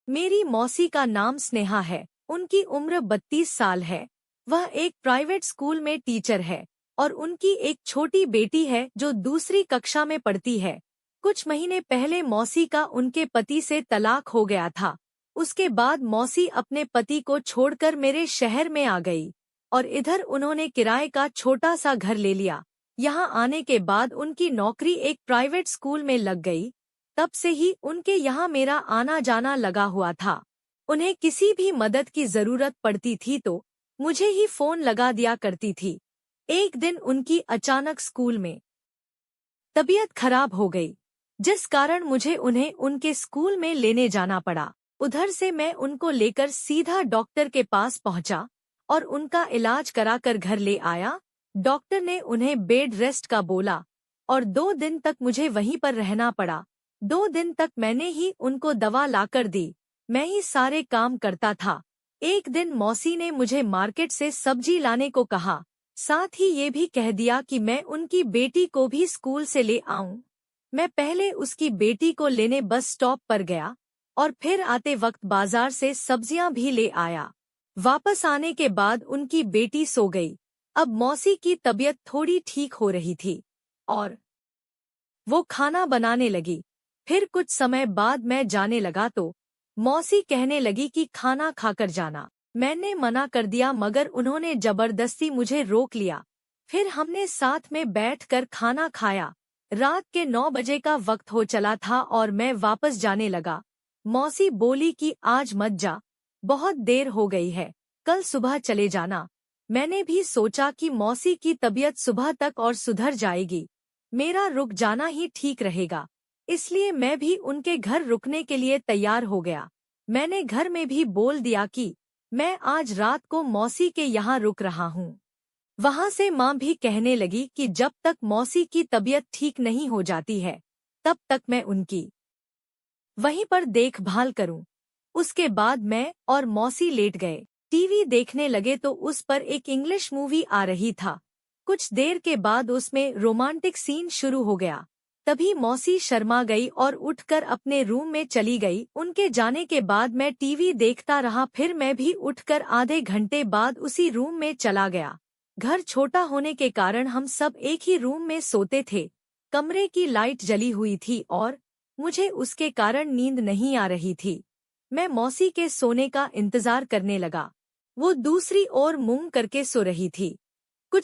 मेरी मौसी का नाम स्नेहा है। उनकी उम्र 32 साल है। वह एक प्राइवेट स्कूल में टीचर है और उनकी एक छोटी बेटी है जो दूसरी कक्षा में पढ़ती है। कुछ महीने पहले मौसी का उनके पति से तलाक हो गया था। उसके बाद मौसी अपने पति को छोड़कर मेरे शहर में आ गई और इधर उन्होंने किराए का छोटा सा घर ले लिया। यहाँ आने के बाद उनकी नौकरी एक प्राइवेट स्कूल में लग गई। तब से ही उनके यहाँ मेरा आना जाना लगा हुआ था। उन्हें किसी भी मदद की जरूरत पड़ती थी तो मुझे ही फोन लगा दिया करती थी। एक दिन उनकी अचानक स्कूल में तबीयत खराब हो गई, जिस कारण मुझे उन्हें उनके स्कूल में लेने जाना पड़ा। उधर से मैं उनको लेकर सीधा डॉक्टर के पास पहुंचा और उनका इलाज कराकर घर ले आया। डॉक्टर ने उन्हें बेड रेस्ट का बोला और 2 दिन तक मुझे वहीं पर रहना पड़ा। 2 दिन तक मैंने ही उनको दवा लाकर दी। मैं ही सारे काम करता था। एक दिन मौसी ने मुझे मार्केट से सब्जी लाने को कहा, साथ ही ये भी कह दिया कि मैं उनकी बेटी को भी स्कूल से ले आऊं। मैं पहले उसकी बेटी को लेने बस स्टॉप पर गया और फिर आते वक्त बाजार से सब्जियां भी ले आया। वापस आने के बाद उनकी बेटी सो गई। अब मौसी की तबीयत थोड़ी ठीक हो रही थी और वो खाना बनाने लगी। फिर कुछ समय बाद मैं जाने लगा तो मौसी कहने लगी कि खाना खाकर जाना। मैंने मना कर दिया मगर उन्होंने जबरदस्ती मुझे रोक लिया। फिर हमने साथ में बैठकर खाना खाया। रात के 9 बजे का वक्त हो चला था और मैं वापस जाने लगा। मौसी बोली कि आज मत जा, बहुत देर हो गई है, कल सुबह चले जाना। मैंने भी सोचा कि मौसी की तबीयत सुबह तक और सुधर जाएगी, मेरा रुक जाना ही ठीक रहेगा। इसलिए मैं भी उनके घर रुकने के लिए तैयार हो गया। मैंने घर में भी बोल दिया कि मैं आज रात को मौसी के यहाँ रुक रहा हूँ। वहाँ से माँ भी कहने लगी कि जब तक मौसी की तबीयत ठीक नहीं हो जाती है तब तक मैं उनकी वहीं पर देखभाल करूं। उसके बाद मैं और मौसी लेट गए, टीवी देखने लगे तो उस पर एक इंग्लिश मूवी आ रही था। कुछ देर के बाद उसमें रोमांटिक सीन शुरू हो गया। तभी मौसी शर्मा गई और उठकर अपने रूम में चली गई। उनके जाने के बाद मैं टीवी देखता रहा। फिर मैं भी उठकर आधे घंटे बाद उसी रूम में चला गया। घर छोटा होने के कारण हम सब एक ही रूम में सोते थे। कमरे की लाइट जली हुई थी और मुझे उसके कारण नींद नहीं आ रही थी। मैं मौसी के सोने का इंतजार करने लगा। वो दूसरी ओर मुंह करके सो रही थी।